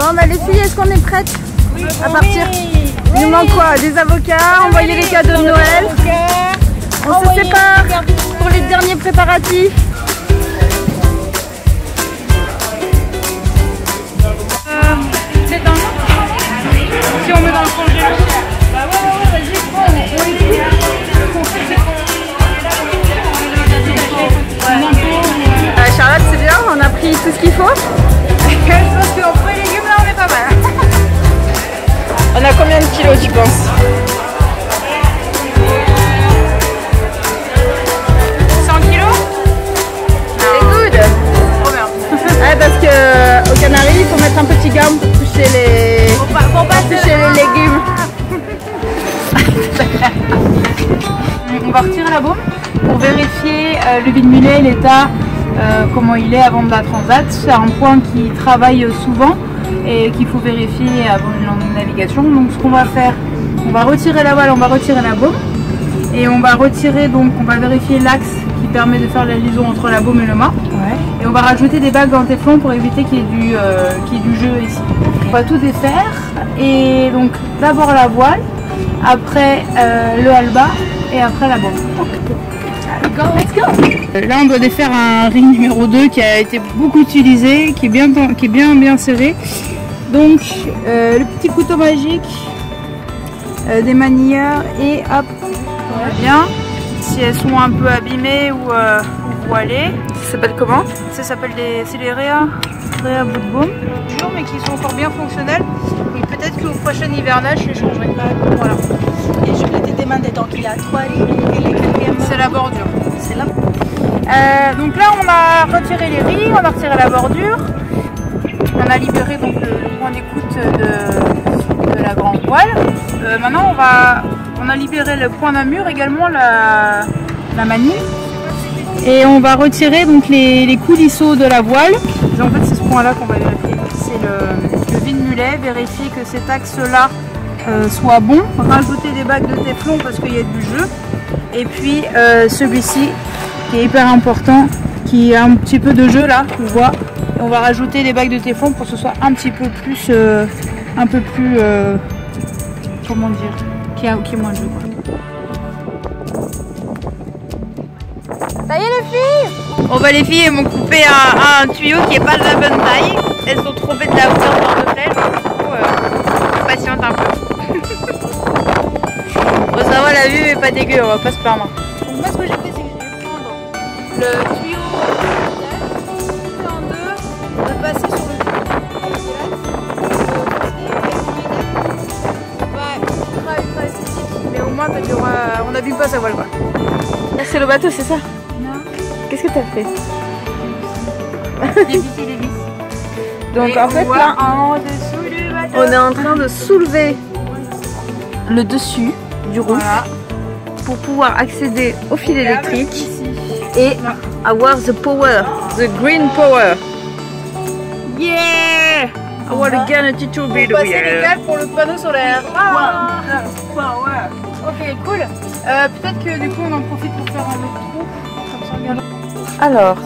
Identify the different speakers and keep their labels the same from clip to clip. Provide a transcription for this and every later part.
Speaker 1: Bon bah les filles, est-ce qu'on est prêtes à partir? Il nous manque quoi? Des avocats, envoyer les cadeaux de Noël. On se sépare pour les derniers préparatifs. C'est dans si on met dans le congélateur. Bah ouais, vas-y, prends. Charlotte, c'est bien, on a pris tout ce qu'il faut. Je pense qu'en fruits et légumes, là, on est pas mal. On a combien de kilos, tu penses? 100 kilos? C'est good. Trop bien. Ouais, parce que aux Canaries, il faut mettre un petit gamme pour toucher les, les légumes. On va retirer la baume pour vérifier le vide-mulet, l'état, comment il est avant de la transat. C'est un point qui travaille souvent et qu'il faut vérifier avant une longue navigation. Donc ce qu'on va faire, on va retirer la voile, on va retirer la baume et on va retirer, donc on va vérifier l'axe qui permet de faire la liaison entre la baume et le mât. Ouais. Et on va rajouter des bagues en téflon pour éviter qu'il y ait du jeu ici. On va tout défaire et donc d'abord la voile, après le halba et après la baume. Let's go. Là on doit défaire un ring numéro 2 qui a été beaucoup utilisé, qui est bien serré. Donc le petit couteau magique, des manilleurs et hop, bien. Si elles sont un peu abîmées ou voilées, ça s'appelle comment? Ça s'appelle c'est les Réa bout de baume, mais qui sont encore bien fonctionnels. Et peut-être qu'au prochain hivernage je les changerai quand même. Voilà.
Speaker 2: Et je vais te demander, donc il y a 3 riz et les quatrièmes.
Speaker 1: C'est la bordure.
Speaker 2: C'est là.
Speaker 1: Donc là on a retiré les riz, on a retiré la bordure, on a libéré donc le point d'écoute de la grande voile. Maintenant on a libéré le point d'amure, également la manille, et on va retirer donc les coulisseaux de la voile. Et en fait c'est ce point là qu'on va vérifier, c'est le vide-mulet, vérifier que cet axe là soit bon, rajouter des bagues de téflon parce qu'il y a du jeu, et puis celui-ci qui est hyper important, qui a un petit peu de jeu là, on voit, et on va rajouter des bagues de téflon pour que ce soit un petit peu plus comment dire, qui est moins de jeu quoi. Ça y est les filles. Bon bah les filles elles m'ont coupé un tuyau qui est pas de la bonne taille, elles sont trompées de la hauteur de flèche, du coup on patiente un peu. Bon ça va, la vue est pas dégueu, on va pas se plaindre. Donc moi ce que j'ai fait, c'est que je vais prendre le tuyau en deux, le passer sur le ultra esthétique, mais au moins on n'abîme pas sa voile quoi. Là c'est le bateau, c'est ça? Non. Qu'est-ce que t'as fait? J'ai vissé les vis. Donc en fait là, en dessous du bateau, on est en train de soulever le dessus du roof, voilà, pour pouvoir accéder au fil électrique et avoir the power, the green power. Yeah! I want to get a little bit of here. Pour le panneau solaire. Ah! Ok, cool. Peut-être que du coup on en profite pour faire un autre trou. Comme ça, regarde. Alors,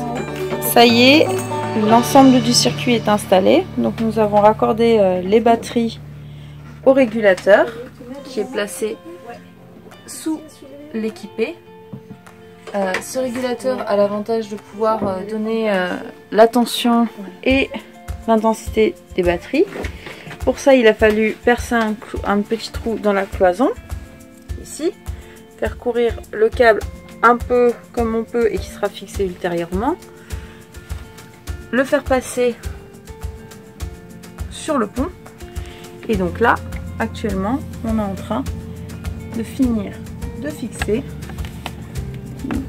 Speaker 1: ça y est, l'ensemble du circuit est installé. Donc nous avons raccordé les batteries au régulateur qui est placé sous l'équipé. Ce régulateur a l'avantage de pouvoir donner la tension et l'intensité des batteries. Pour ça, il a fallu percer un petit trou dans la cloison, ici, faire courir le câble un peu comme on peut et qui sera fixé ultérieurement, le faire passer sur le pont, et donc là, actuellement, on est en train de finir de fixer,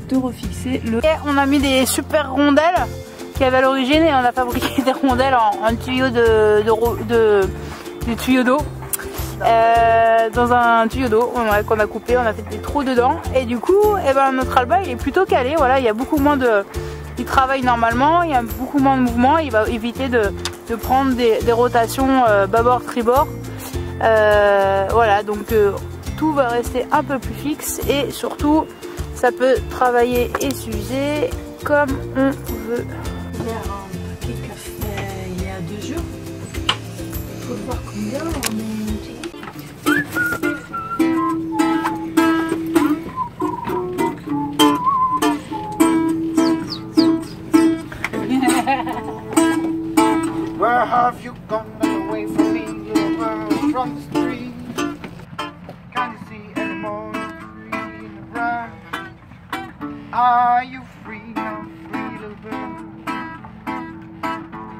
Speaker 1: de refixer le... Et on a mis des super rondelles qu'il y avait à l'origine et on a fabriqué des rondelles en tuyau de tuyau d'eau. Dans un tuyau d'eau qu'on a coupé, on a fait des trous dedans et du coup notre alba il est plutôt calé, voilà, il y a beaucoup moins de... Il travaille normalement, il y a beaucoup moins de mouvement, il va éviter de prendre des rotations bâbord tribord. Voilà, donc tout va rester un peu plus fixe et surtout ça peut travailler et s'user comme on veut.
Speaker 2: Il y a 2 jours,
Speaker 3: Where have you gone away from me, little bird from the street? Can't you see anymore green around? Are you free now, free little bird?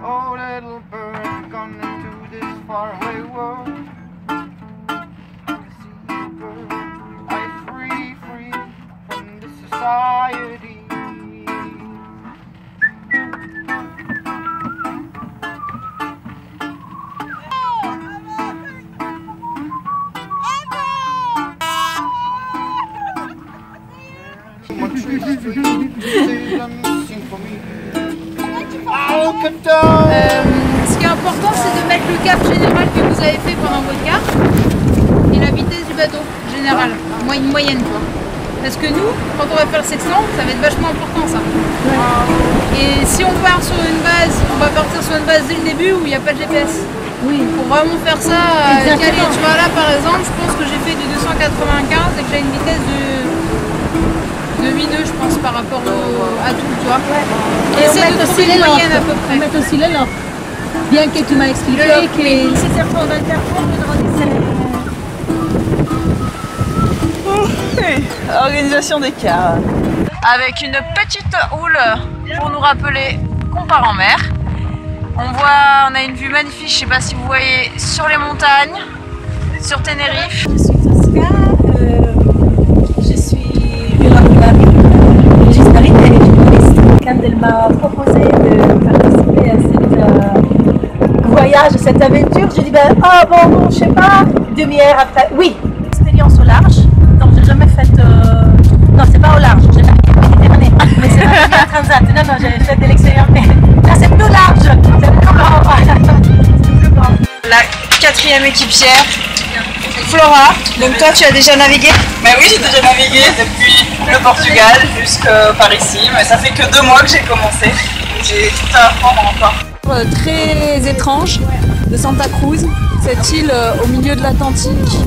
Speaker 3: Oh, little bird, gone into this faraway world. Can't you see, little bird? Are you free, free from this society?
Speaker 1: Ce qui est important, c'est de mettre le cap général que vous avez fait pendant votre quart et la vitesse du bateau général, moyenne quoi. Parce que nous, quand on va faire le sextant, ça va être vachement important ça. Et si on part sur une base, on va partir sur une base dès le début où il n'y a pas de GPS.
Speaker 4: Oui.
Speaker 1: Pour vraiment faire ça, calé. Tu vois là par exemple, je pense que j'ai fait du 295 et que j'ai une vitesse de 8,2 je pense par rapport à tout, tu vois.
Speaker 4: Ouais.
Speaker 1: Et c'est de trouver une moyenne à peu près.
Speaker 4: On met aussi le lock. Bien que tu m'as expliqué que...
Speaker 2: Si c'est fond d'interphone,
Speaker 5: Organisation des cars. Avec une petite houle pour nous rappeler qu'on part en mer. On a une vue magnifique, je sais pas si vous voyez, sur les montagnes, sur Tenerife.
Speaker 2: Je suis Tosca, je suis Gismarine et journaliste. Quand elle m'a proposé de participer à ce voyage, à cette aventure, j'ai dit bon, je sais pas, demi-heure après, oui. Expérience au large, donc j'ai jamais fait, non c'est pas au large, j'ai jamais fait Méditerranée, mais c'est pas transat, non, j'ai fait de l'extérieur, mais là c'est plus large, c'est plus grand.
Speaker 5: La quatrième équipière, Flora. Donc toi tu as déjà navigué?
Speaker 6: Mais oui, j'ai déjà navigué depuis le Portugal jusqu'à par ici, mais ça fait que 2 mois que j'ai commencé. J'ai tout à apprendre encore.
Speaker 5: Très étrange de Santa Cruz, cette île au milieu de l'Atlantique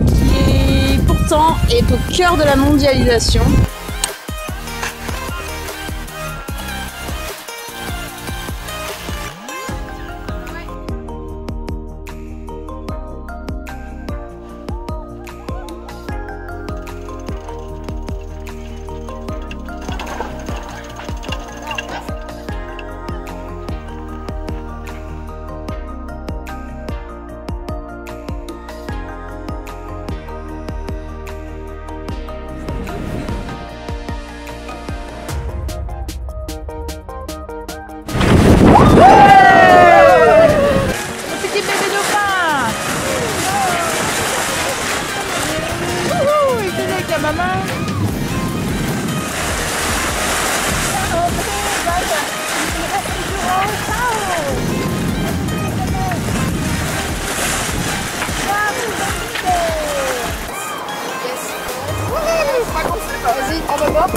Speaker 5: qui pourtant est au cœur de la mondialisation.
Speaker 1: Petit bébé dauphin. Il fait avec la maman. Vas-y, on va voir.